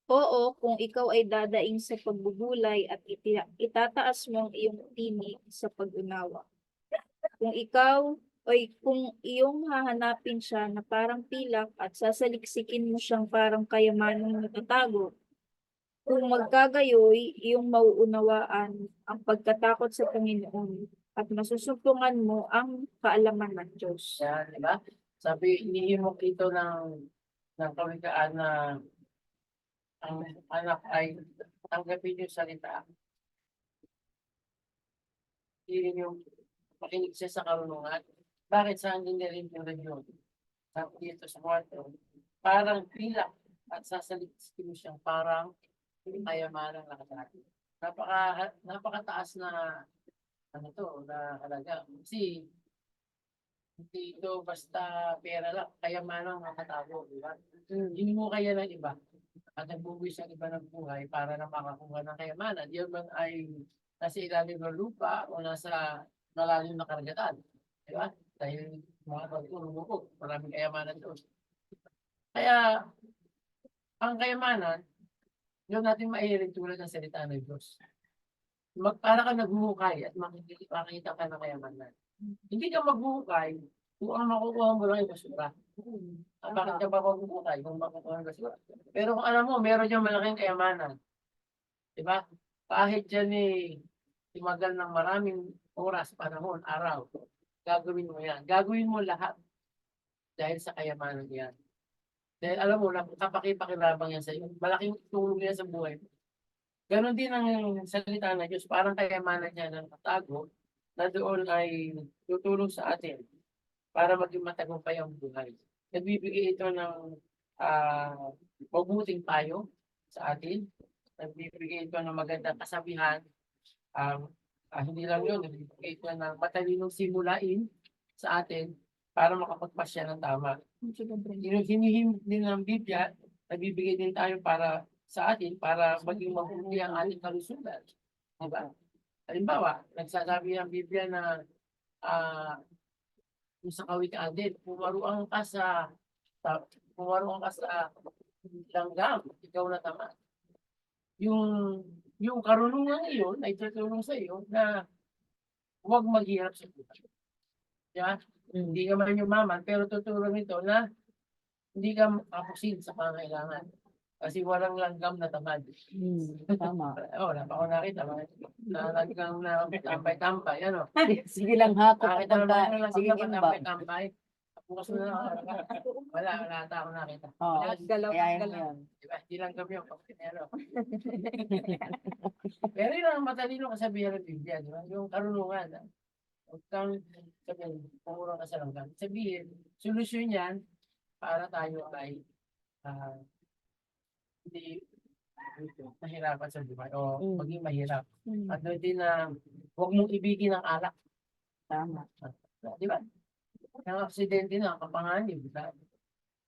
Oo, kung ikaw ay dadaing sa pagbubulay at itataas mo ang iyong tinig sa pag-unawa. Kung ikaw ay kung iyong hahanapin siya na parang pilak at sasaliksikin mo siyang parang kayamanang natatago, kung magkagayoy, iyong mauunawaan ang pagkatakot sa Panginoon at masusumpungan mo ang kaalaman ng Diyos. Yan, di ba? Sabi, inihimok ito ng kawikaan na ang anak ay tanggapin yung salita. Hindi yung makinig siya sa karunungan. Bakit saan din rin yung reliyon? Sabi dito sa kwarto, parang pilak at sasaliksikin mo siyang parang kayamanang nakasakit. Napakataas na ano to, na halaga. Kasi hindi ito basta pera lang, kayamanang nakatago, di ba? Hindi mo kaya ng iba at nagbubuwis ang iba ng buhay para na makakuha ng kayamanan. Yun man ay nasa ilalim ng lupa o nasa malalim na karagatan. Di ba? Dahil mga pagtulong maraming kayamanan doon. Kaya ang kayamanan, yun natin maihilig tulad ng salita ng Diyos. Para ka naghuhukay at makikita ka ng kayamanan. Hindi ka maghuhukay kung ang makukuha mo lang yung basura. Bakit ka ba maghuhukay kung makukuha ng basura? Pero kung alam mo, meron diyang malaking kayamanan. Diba? Kahit dyan tumagal ng maraming oras, panahon, araw, gagawin mo yan. Gagawin mo lahat dahil sa kayamanan yan. Dahil alam mo, kapakipakilabang yan sa iyo. Malaking tulong yan sa buhay mo. Ganon din ang salita ng Diyos. Parang kayamanan niya ng katago na doon ay tutulong sa atin para maging matagumpay ang buhay. Nagbibigay ito ng mabuting payo sa atin. Nagbibigay ito ng magandang kasabihan. Hindi lang yun, nagbibigay ito ng matalinong simulain sa atin para makapagpasya ng tama. Hinihim din ng Biblia, nagbibigay din tayo para sa atin para maging mabuti ang ating kalusugan. Diba? Halimbawa, nagsasabi ang Biblia na yung sa kawikaan din, pumaruan ka sa langgam, ikaw na tama. Yung karunungan iyon ay tutulong sa iyo na huwag maghirap sa buhay. Diba? Hindi ka man yumaman, pero tutulong ito na hindi ka kapusin sa pangailangan. Kasi walang langgam na tamad. Tama. Wala pa ako nakita. Na langgam na tambay-tambay. Ano? Sige lang ha, kung Nakita naman yung langgam sige na imbang. tambay-tambay. Bukas mo na wala ata ako nakita. Oo, Galaw, kaya galaw. yun. Diba? Hindi langgam yun. Pero yun ang matalino kasabihan ng Biblia. Diba? Yung karunungan. Huwag kang sabihin, pumura ka sa langgam. Sabihin, solusyon yan para tayo ay hindi mahirapan sa buhay o maging mahirap. At doon din na huwag mong ibigin ang alak. Tama. Di ba? Ang aksidente na, kapanganib.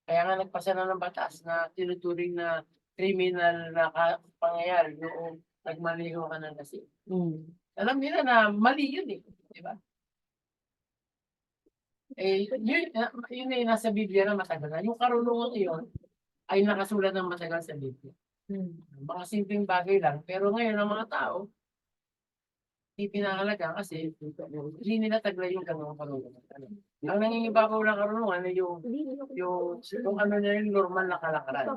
Kaya nga nagpasa na ng batas na tinuturing na criminal na pangyayari noong nagmaliho ka ng lasing. Alam nila na mali yun eh. Di ba? Yun ay nasa Biblia na matagal na. Yung karunungan yun ay nakasulat ng matagal sa Biblia. Mga simpleng bagay lang. Pero ngayon, ang mga tao, hindi pinahalaga kasi hindi nila taglay yung ganung karunungan. Ang nangingibabaw ng karunungan ay yung ano na yung normal na kalakaran.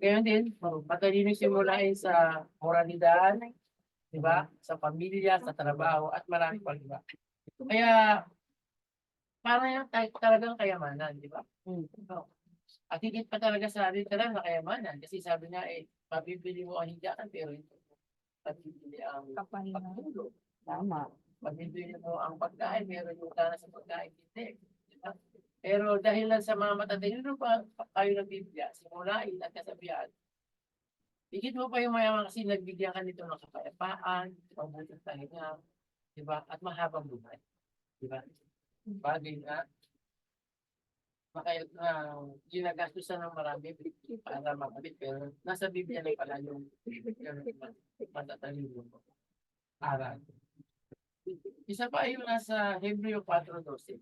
Kaya din, matalino simulain sa moralidad, di ba? Sa pamilya, sa trabaho, at marami pang iba. Kaya, parang yung talagang kayamanan, di ba? At higit pa talaga sa atin talaga kayamanan. Kasi sabi nga mabibili mo ang higaan pero hindi mabibili ang pagtulog. Tama. Mabibili mo ang pagkain, meron yung gana sa pagkain, hindi. Diba? Pero dahil lang sa mga matatalino pa kayo ng Biblia, simulain at kasabihan, higit mo pa yung mayaman kasi nagbigyan ka nito ng kapayapaan, mabuting tahinga, diba? At mahabang buhay. Diba? Bagay na ginagastusan ng marami para makabit. Pero nasa Biblia na pala yung matatalino mo. Aral. Isa pa yung nasa Hebreo 4:12.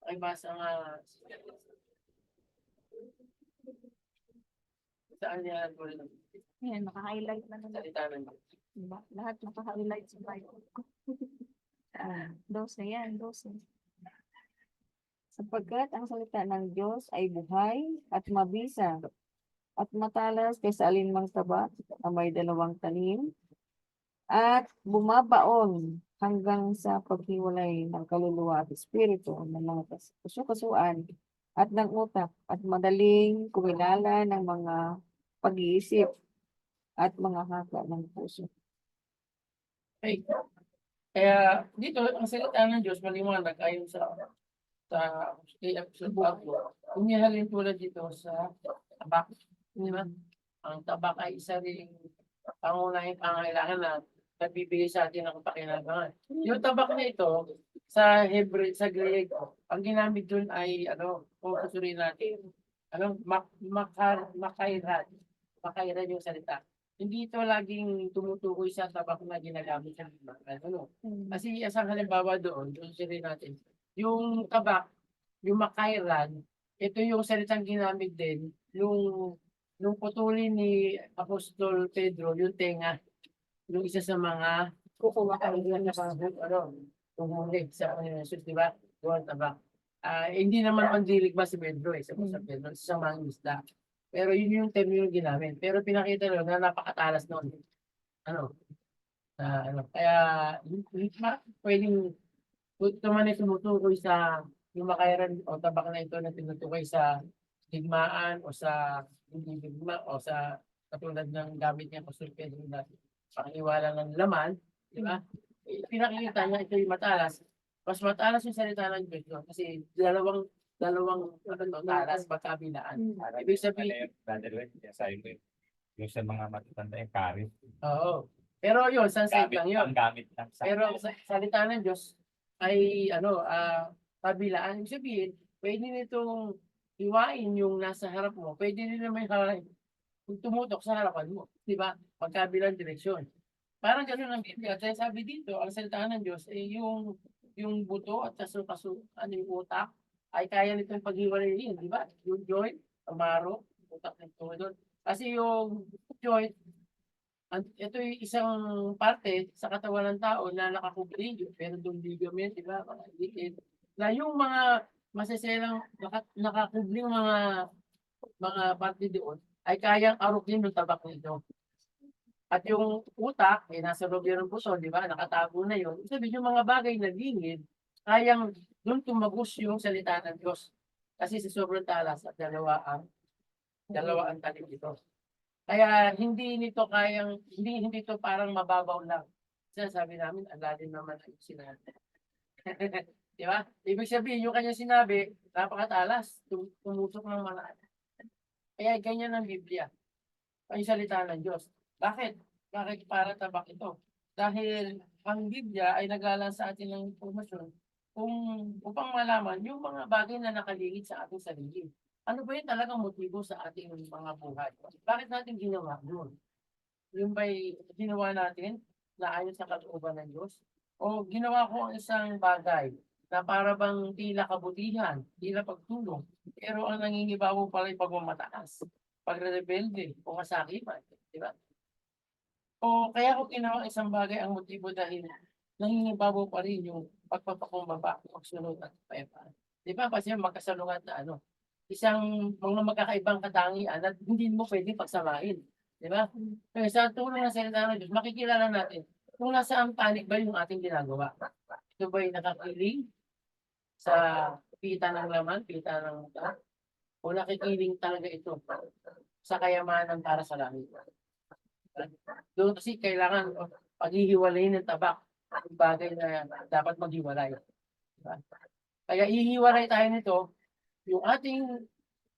Ay basa nga saan niya tulad ng Ayan, naka-highlight na naman. salita ng Diyos. Diba? Lahat naka-highlight sa Bible ko. Ah, 12 yan, 12. sapagkat ang salita ng Diyos ay buhay at mabisa at matalas kaysa alinmang taba na may dalawang tanim at bumabaon hanggang sa paghiwalay ng kaluluwa at espiritu ng mga kasuan at ng utak at madaling kumilala ng mga pag-iisip at mga haka ng puso. Okay. Kaya dito, ang salita ng Diyos maliwanag ayon sa episode 4. Kung ihalin tulad dito sa tabak, di ba? Ang tabak ay isa ring pangunahing pangailangan na nagbibigay sa atin ng kapakinabangan. Yung tabak na ito, sa Hebrew, sa Griego, ang ginamit dun ay, kung susuriin natin, makairan yung salita. Hindi ito laging tumutukoy sa tabak na ginagamit sa limangan. Kasi isang halimbawa doon, susuriin natin, yung tabak, yung makairan, ito yung salitang ginamit din nung putulin ni Apostol Pedro, yung tenga, yung isa sa mga Kukuha ka tumulig sa Panginoon Jesus, di ba? Doon tabak. Hindi naman pandirigma si Pedro, sa Pedro, sa mga isda. Pero yun yung term yung ginamit. Pero pinakita nyo na napakatalas noon. Kaya pwedeng ito man ay tumutukoy sa yung makairan o tabak na ito na tinutukoy sa digmaan o sa hindi digma o sa katulad ng gamit niya Apostol Pedro na pakiwala ng laman, di ba? Pinakikita niya ito yung matalas. Mas matalas yung salita ng Diyos doon kasi dalawang talas magkabilaan. Ibig sabihin, Yung sa mga matatanda yung karit. oo. Pero yun, sunset lang yun. Ang gamit lang sa Pero sa salita ng Diyos ay kabilaan. Ibig sabihin, pwede nitong iwain yung nasa harap mo. Pwede rin naman yung tumutok sa harapan mo. Di ba? Magkabilang direksyon. Parang gano'n ang Biblia. Kaya sabi dito, ang salita ng Diyos ay yung buto at yung utak ay kaya nitong paghiwalayin. Di ba? Yung joint, amaro, utak ng doon. Kasi yung joint, ito yung isang parte sa katawan ng tao na nakakubli, pero yung ligament, di ba? Na yung mga maseselang nakakubling mga parte doon ay kayang arukin ng tabak nito. At yung utak, nasa loob yan ng puso, di ba? Nakatago na yun. Ibig sabihin, yung mga bagay na lingid, kayang doon tumagos yung salita ng Diyos. Kasi sa sobrang talas at dalawa ang talim ito. Kaya hindi ito parang mababaw lang. Kasi sabi namin, ang lalim naman ang sinabi. Di ba? Ibig sabihin, yung kanya sinabi, napakatalas, tumutok ng mga. Kaya ganyan ang Biblia. Ang salita ng Diyos. Bakit? Bakit para tabak ito? Dahil ang Biblia ay naglalaan sa atin ng impormasyon upang malaman yung mga bagay na nakalingid sa ating sarili. Ano ba yung talagang motibo sa ating mga buhay? Bakit natin ginawa yun? Yung ba'y ginawa natin na ayon sa kalooban ng Diyos? O ginawa ko ang isang bagay na para bang tila kabutihan, tila pagtulong, pero ang nangingibabaw pala yung pagmamataas, pagrebelde, o kasakiman, di ba? O kaya ko ginawa ang isang bagay ang motibo dahil nangingibabaw pa rin yung pagpapakumbaba, pagsunod at payapaan. Di ba? Kasi magkasalungat na isang mga magkakaibang katangian at hindi mo pwedeng pagsamahin. Di ba? Kaya sa tulong ng salita ng Diyos, makikilala natin kung nasaan panig ba yung ating ginagawa. Ito ba yung nakakiling sa pita ng laman, pita ng mata? O nakikiling talaga ito sa kayamanan para sa langit? Doon kasi kailangan paghihiwalayin ng tabak ang bagay na dapat maghiwalay. Diba? Kaya ihiwalay tayo nito yung ating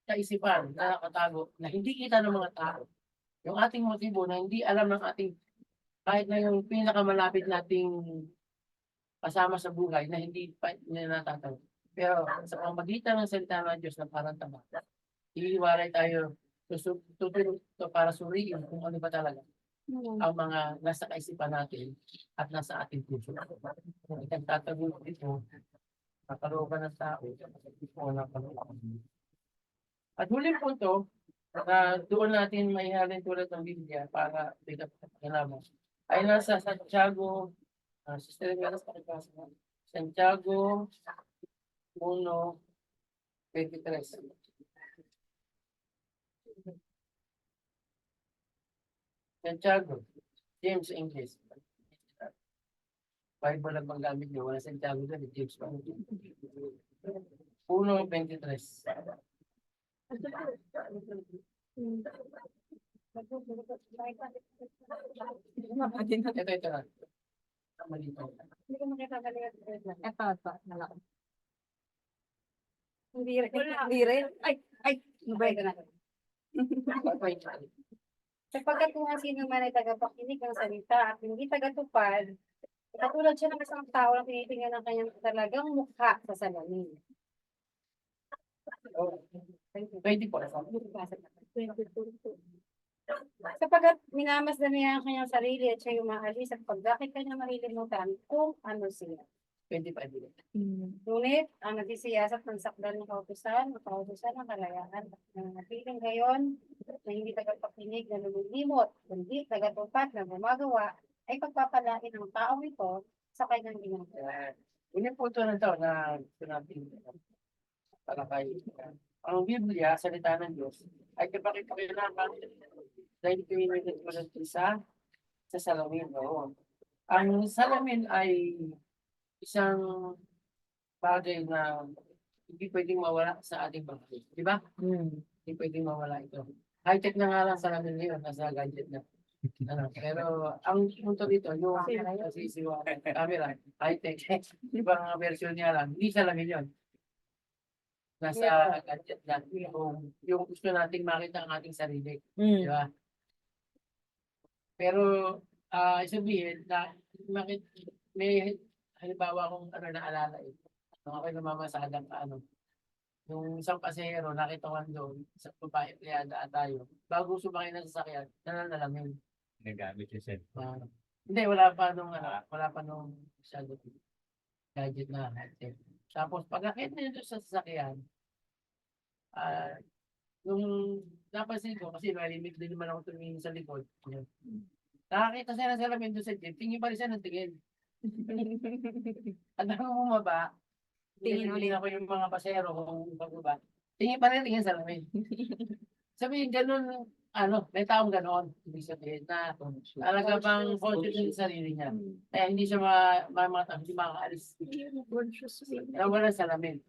kaisipan na nakatago na hindi kita ng mga tao. Yung ating motibo na hindi alam ng ating kahit na yung pinakamalapit nating kasama sa buhay na hindi pa nila natatag. Pero sa pamagitan ng salita ng Diyos na parang tabak, ihiwalay tayo tutulong para suriin kung ano ba talaga ang mga nasa kaisipan natin at nasa ating puso. Kung itagtatago ito, kakalooban ng tao, ito ng kalooban. At huling punto, Doon natin maihalin tulad ng Biblia para bigyan pagkakalaman. Ay nasa Santiago, Sister Melas, pakipasa mo. Santiago 1:23. Santiago, James English. Bible lang bang gamit niyo? Wala Santiago doon, James pa. 1:23. Ito na. Mali to. Hindi ko makita talaga. Ito, malaki. Hindi rin. Wala. Hindi rin. Ay, mabay ka na. Sapagkat kung ang sino man ay tagapakinig ng salita at hindi tagatupad, katulad siya ng isang tao na tinitingnan ng kanyang talagang mukha sa salamin. Pwede po. Sapagkat minamasdan niya ang kanyang sarili at siya umaalis at pagdakit kanya malilimutan kung ano siya. Pwede pa din. Ngunit ang nagsisiyasat ng sakdal ng kautusan ng kalayaan at nananatiling gayon na hindi tagapakinig na lumimot, kundi tagatupad na gumagawa ay pagpapalain ng taong ito sa kanyang ginagawa. Yun po ito na ito na sinabi talakay. Ang Biblia, salita ng Diyos, ay kapakipakinapan dahil pinili ko sa salamin. No? Ang salamin ay isang bagay na hindi pwedeng mawala sa ating bahay. Di ba? Hindi pwedeng mawala ito. High-tech na nga lang salamin ngayon, nasa gadget na. Pero ang punto dito, yung CCTV camera, high-tech, ibang version niya lang, hindi salamin yun. Nasa gadget na. Yung gusto nating makita ang ating sarili. Di ba? Pero, sabihin na may halimbawa kung naalala nung ako'y namamasadang yung isang pasahero, nakita ko doon, sa babae, pleyada at tayo, bago sumakay ng sasakyan, nananalamin. Nagamit yung cellphone. Hindi, wala pa nung masyado gadget na high-tech. Tapos, pagkakit na ito sa sasakyan, nung napansin ko, kasi malimit din naman ako tumingin sa likod, nakakita siya ng salamin doon sa jeep, tingin pa rin siya ng tingin. At nang bumaba, tingin ulit ako yung mga pasero kung pagbaba. Tingin pa rin tingin sa lamin. Sabihin, ganun, may taong ganon. Ibig sabihin na talaga bang conscious sa sarili niya. Kaya hindi siya hindi makakaalis. Wala sa lamin.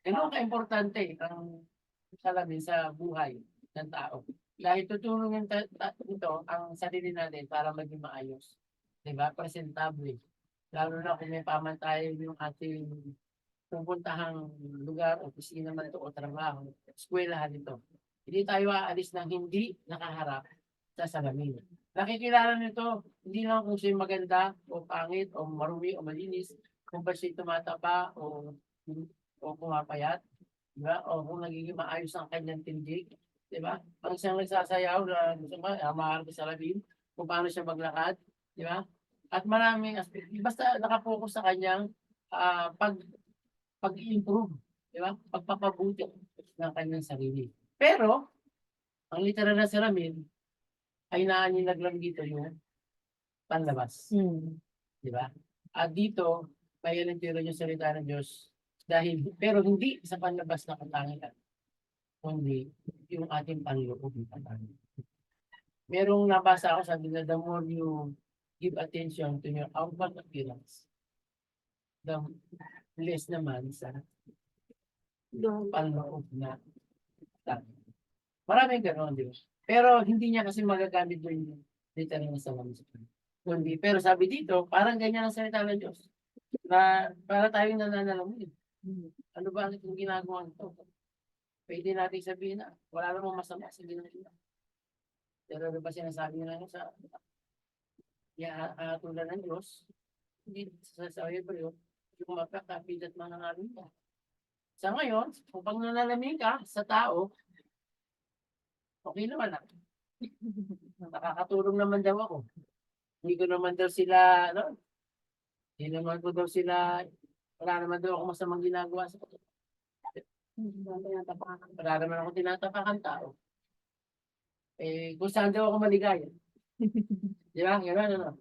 Ganun ka-importante ang salamin sa buhay ng tao. Dahil tutulungan ito ang sarili natin para maging maayos. Diba? Presentable. Lalo na kung may pamantayan yung ating pupuntahang lugar, opisina man ito o trabaho, eskwelahan ito. Hindi tayo aalis ng hindi nakaharap sa salamin. Nakikilala nito, hindi lang kung siya maganda o pangit o marumi o malinis, kung ba siya tumataba o pumapayat, diba? O kung nagiging maayos ang kanyang tindig, diba? Pag siyang nagsasayaw na gusto mo, maharap sa salamin, kung paano siya maglakad, di ba? At maraming aspect. Basta nakapokus sa kanyang pag-improve, di ba? Pagpapabuti ng kanyang sarili. Pero, ang literal na salamin ay naaninag lang dito yung panlabas. Di ba? At dito, may alintiro yung salita ng Diyos pero hindi sa panlabas na katangian, kundi yung ating panloob ng katangian. Merong nabasa ako, sabi na the more you give attention to your outward appearance, the less naman sa panloob na tao. Maraming ganoon, di ba? Pero hindi niya kasi magagamit yung literal na salamin sa kanya. Kundi, pero sabi dito, parang ganyan ang salita ng Diyos. Na para tayong nananalamin. Ano ba ang itong ginagawa nito? Pwede natin sabihin na wala namang masama sa ginagawa. Pero ano ba sinasabi nila sa tulad ng Diyos? Hindi sa Hebreo, yung magkakapit at manangalim ka. Sa ngayon, kung pag nanalamin ka sa tao, okay naman ako. Nakakatulong naman daw ako. Hindi ko naman daw sila, hindi naman ko daw sila, wala naman daw ako masamang ginagawa sa kanila. Wala naman ako tinatapakan tao. Eh, kung saan daw ako maligaya. Di ba? Gano'n, ano?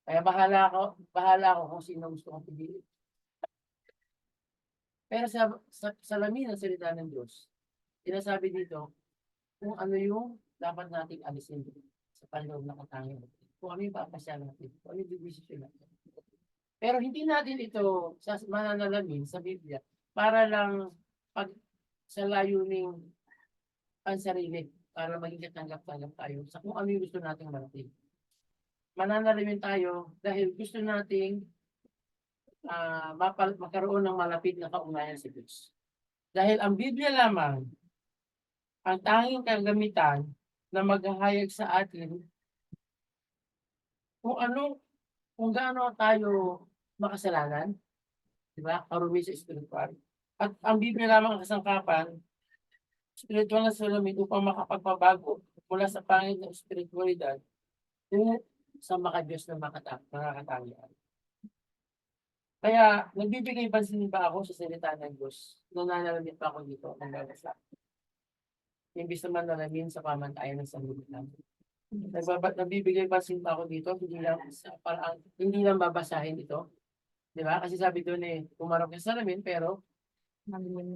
Kaya bahala ako kung sino gusto kong piliin. Pero sa salamin ng salita ng Diyos, sinasabi dito, kung ano yung dapat nating alisin sa panloob ng katangian. Kung ano yung papasya natin, kung ano yung decision natin. Pero hindi natin ito mananalamin sa Biblia para lang pag sa layuning pansarili, para maging katanggap-tanggap tayo sa kung ano yung gusto nating marating. Mananalamin tayo dahil gusto nating magkaroon ng malapit na kaugnayan sa Diyos. Dahil ang Biblia lamang ang tanging kagamitan na maghahayag sa atin kung gaano tayo makasalanan, di ba? Karumi sa spiritual. At ang Biblia lamang ang kasangkapan, spiritual na salamin upang makapagpabago mula sa pangit ng spiritualidad kung sa makadiyos na makakatangian. Kaya, nagbibigay pansin pa ako sa salita ng Diyos. Nananalamin pa ako dito ng babasa. Imbis naman nalamin sa pamantayan ng sanlibutan. Nagbibigay pansin pa ako dito, hindi lang babasahin ito. Di ba? Kasi sabi doon pumarap ka sa salamin, pero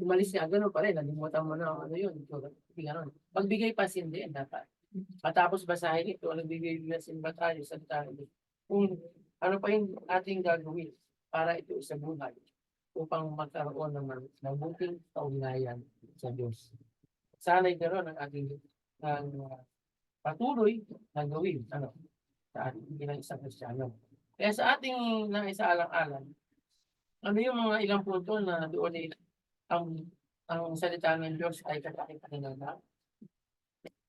umalis niya, gano'n pa rin. Nalimutan mo na ano yun. Hindi gano'n. Magbigay pansin din dapat. Matapos basahin ito, nagbibigay pansin ba tayo sa salita kung ano pa yung ating gagawin para ito sa buhay upang magkaroon ng mabuting kaugnayan sa Diyos. Sana'y gano'n ang ating patuloy na gawin sa ating bilang isang Kristiyano. Kaya sa ating naisaalang-alang, ano yung mga ilang punto na doon ang salita ng Diyos ay kapakipakinabang.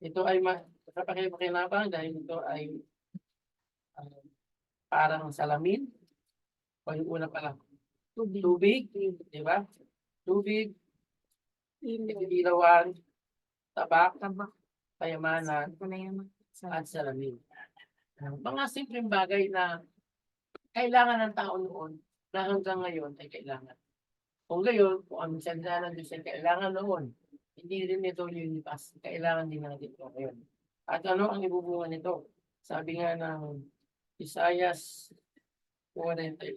Ito ay kapakipakinabang dahil ito ay parang salamin. O yung una pala, tubig, di ba? Tubig, ilawan, tabak, kayamanan, at salamin. Mga simpleng bagay na kailangan ng tao noon na hanggang ngayon ay kailangan. Kung gayon, kung ang salita ng Diyos ay kailangan noon, hindi rin ito lilipas. Kailangan din natin ito ngayon. At ano ang ibubunga nito? Sabi nga ng Isaias 48,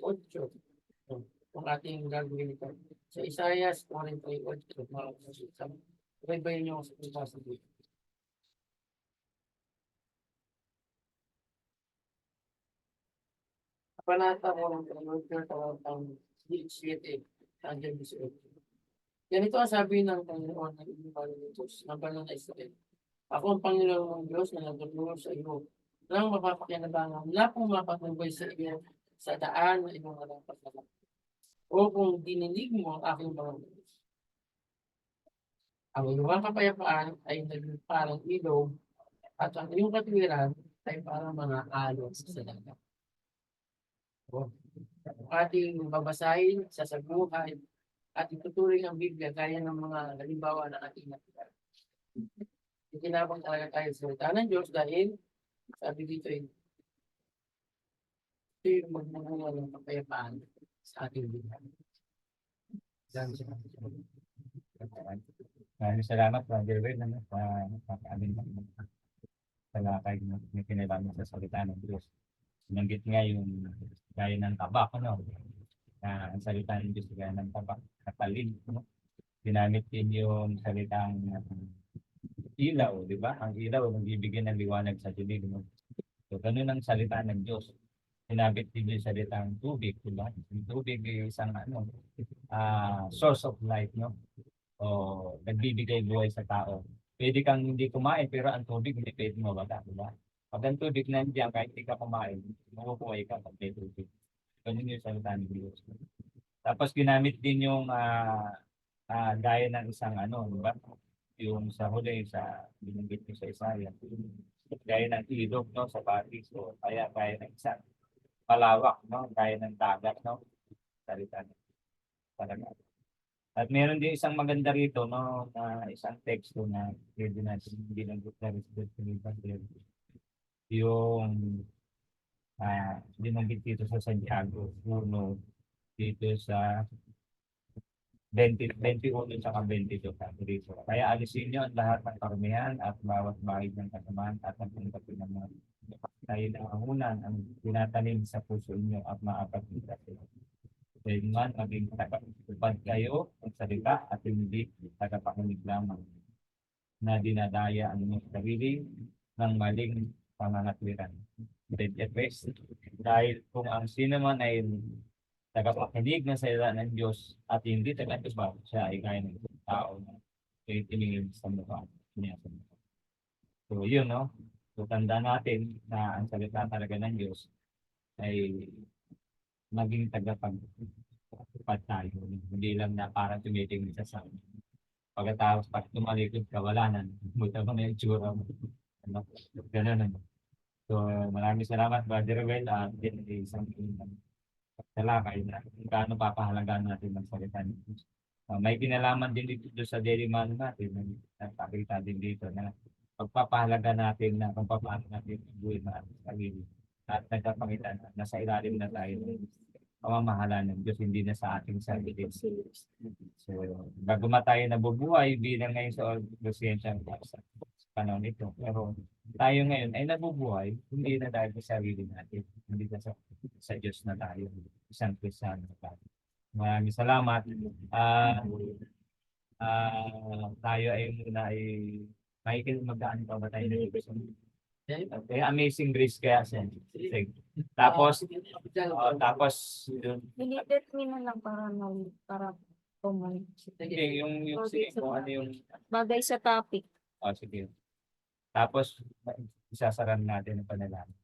kung ating gagawin ito. Sa Isaias 48, sabay niyo sa pagpasa dito. Panata mo ng talentang 17, hanggang 18. Ganito ang sabi ng Panginoon ng inyong ng Diyos, ng banal na Israel. Ako ang Panginoon ng Diyos na nagtutulong sa iyo nang mapapakinabangan na pumapatnubay sa iyo sa daan na iyong dapat na. O kung dininig mo ang aking mga Diyos. Ang iyong kapayapaan ay naging parang ilog at ang iyong katwiran ay parang mga alon sa dagat. Ating babasahin sa sabuhay at itutuloy ang Biblia gaya ng mga halimbawa na ating nakita. Itinabang talaga tayo sa salita ng Diyos dahil sabi dito ito yung magmumula ng kapayapaan sa ating buhay. Maraming salamat, Brother Will, sa amin talakay na may kinalaman sa salita ng Diyos. Sinanggit nga yung gaya ng tabak, ang salita ng Diyos gaya ng tabak, kapalig, Ginamit din yung salitang ilaw, di ba? Ang ilaw, nagbibigay ng liwanag sa dilim. So, ganun ang salita ng Diyos. Sinabit din yung salitang tubig, di ba? Yung tubig ay isang source of life, no? O nagbibigay buhay sa tao. Pwede kang hindi kumain, pero ang tubig hindi pwede mawala, di ba? Pag ang tubig nandiyan, kahit hindi ka kumain, mabubuhay ka pag may tubig. Ganun yung salita ng Diyos. Tapos ginamit din yung gaya ng isang di ba? Yung sa huli, binanggit ko sa Isaiah, gaya ng ilog, no, sa Batis, o kaya gaya ng isang palawak, no, gaya ng dagat, no, salita talaga. At meron din isang maganda rito, no, na isang teksto na pwede natin binanggit na rin yung binanggit dito sa Santiago 1, dito sa 21 tsaka 22 dito. Kaya alisin niyo ang lahat ng karumihan at bawat bahid ng kasamaan at ang pagkakas ng mga dahil ang ahunan ang tinatanim sa puso niyo at maapagkita sila. Dahil man maging tagapagpad kayo ng salita at hindi tagapakinig lamang na dinadaya ang inyong sarili ng maling pangangatwiran. Dahil kung ang sino man ay tagapakinig ng salita ng Diyos at hindi tagapagpad, siya ay gaya ng isang tao na tiningin sa mukha niya. So yun, no? So tandaan natin na ang salita talaga ng Diyos ay maging tagapagpad tayo. Hindi lang na parang tumitingin sa amin. Pagkatapos pag tumalikod ka, wala na. Buta mo na yung tsura mo. Ano? Ganun, ano? So maraming salamat, Brother Well, at din isang talakay na kung gaano papahalagaan natin ang salita ng Diyos. May kinalaman din dito sa daily man natin. Nagpakita din dito na pagpapahalaga natin na kung paano natin buhay na ang sarili. At nagpapakita na nasa ilalim na tayo ng pamamahala ng Diyos, hindi na sa ating sarili. So, bago tayo nabubuhay bilang ngayon sa Orosensya sa panahon nito. Pero tayo ngayon ay nabubuhay, hindi na dahil sa sarili natin, hindi na sa Diyos na tayo, isang Kristiyano na tayo. Maraming salamat. Tayo ay muna ay makikinig magdaan pa ba tayo na dito? Okay, Amazing Grace kaya siya. Tapos yun, Nililit mo na lang para tumoy. sige, yung sige, kung ano yung Bagay sa topic. sige. Tapos isasaran natin ang panalangin.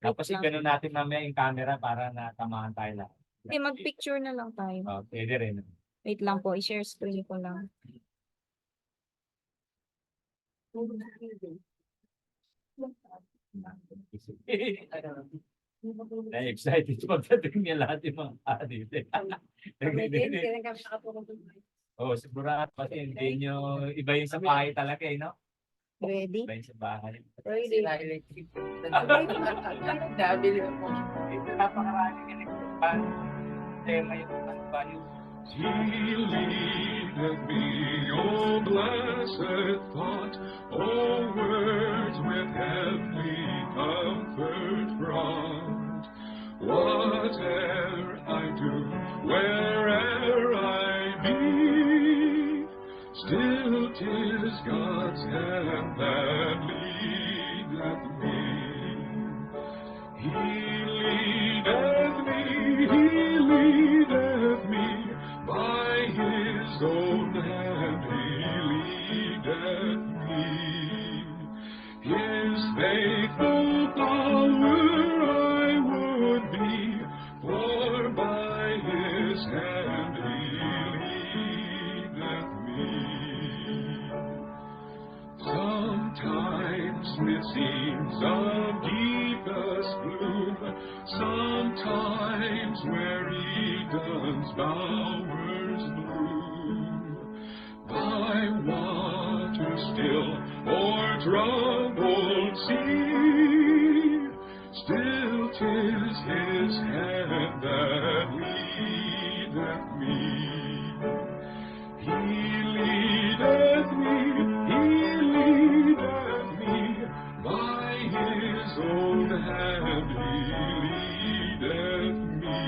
Tapos ganun natin mamaya yung camera para natamaan tayo lahat. Okay, mag-picture na lang tayo. Pwede rin. Wait lang po, i-share screen ko lang. Na-excited pagdating niya lahat yung mga adit. Kailan kami nakatulong doon. Oo, sigurado kasi hindi nyo, iba yung sa bahay talaga no? Ready? Iba yung sa bahay. Ready. Sila electric. Nabili mo. Ito napakaraming electric pan. Tema yung ano ba yung He leadeth me, O blessed thought, O words with heavenly comfort fraught. Whate'er I do, where'er I be, still 'tis God's hand that leadeth me. He leadeth me, He leadeth me, by His own hand He leadeth me. His faithful follower I would be, for by His hand He leadeth me. Sometimes it seems of deepest gloom, sometimes where Eden's bowers bloom. By water still or troubled sea, still 'tis His hand that leadeth me. He leadeth me, He leadeth me, by His own hand He leadeth me.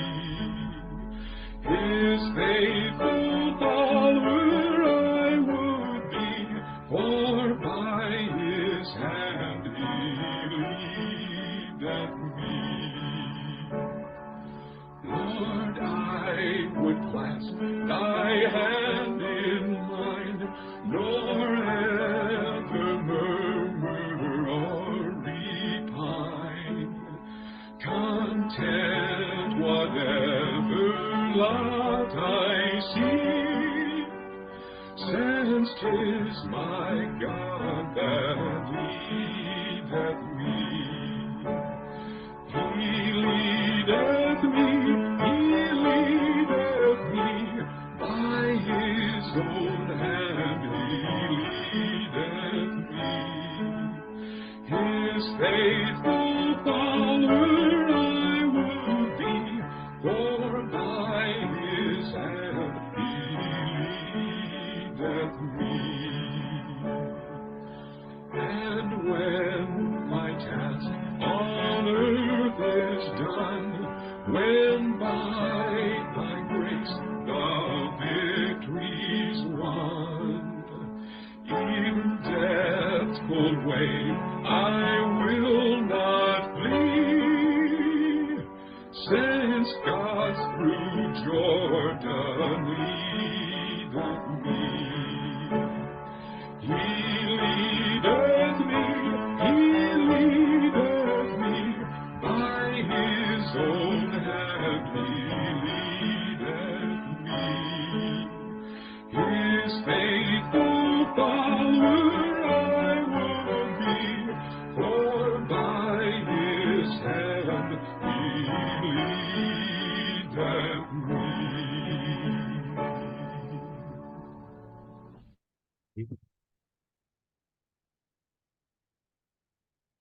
His faithful follower I would be, for by His hand He leadeth me. Lord, I would clasp Thy hand in mine, nor ever murmur or repine. Content whatever lot I see, since 'tis my God that leadeth me. He leadeth me, He leadeth me, by His own hand He leadeth me. His faithful follower I would be, for by His hand me. And when my task on earth is done, when by thy grace the victory's won, even death's cold wave I will not flee, since God through Jordan leadeth me. He leadeth me by his own hand, he leadeth me. His faithful follower I will be, for by his hand he leadeth me.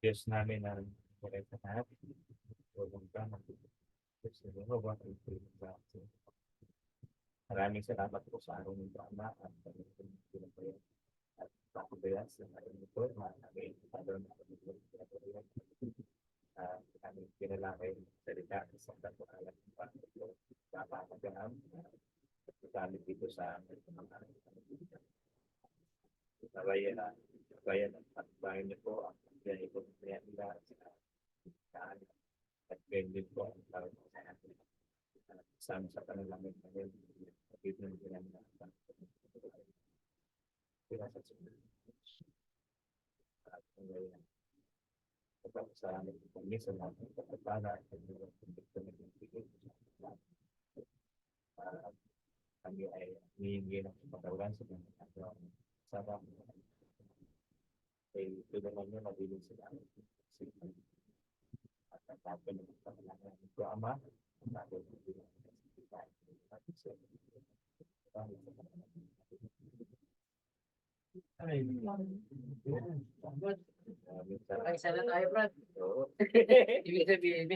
Diyos namin na correct na lahat. Tulong ka na. Diyos na Jehovah, ay tulong sa atin. Maraming salamat po sa araw ng Ama at pinapayan at pakubayan sa araw nito. Maraming araw na kami po pinapayan. Kami pinalakay salita sa katualan ng Panginoon. Papapagam kami dito sa mga bayan at bayan niyo po ang yan ito nila sa at din po ang tawag sa atin. Sama sa panalangin namin, dito ng ginamit sa at ngayon. Kapag sa amin, pag-isa natin, kapag-para, kami ay hihingi ng pagkawalan sa mga sama ay tulungan nyo mabilis sila at ang tapos ng pagkawalan ng Ama ang tapos ng Ay, sana tayo, Brad. Oo. Ibig sabihin,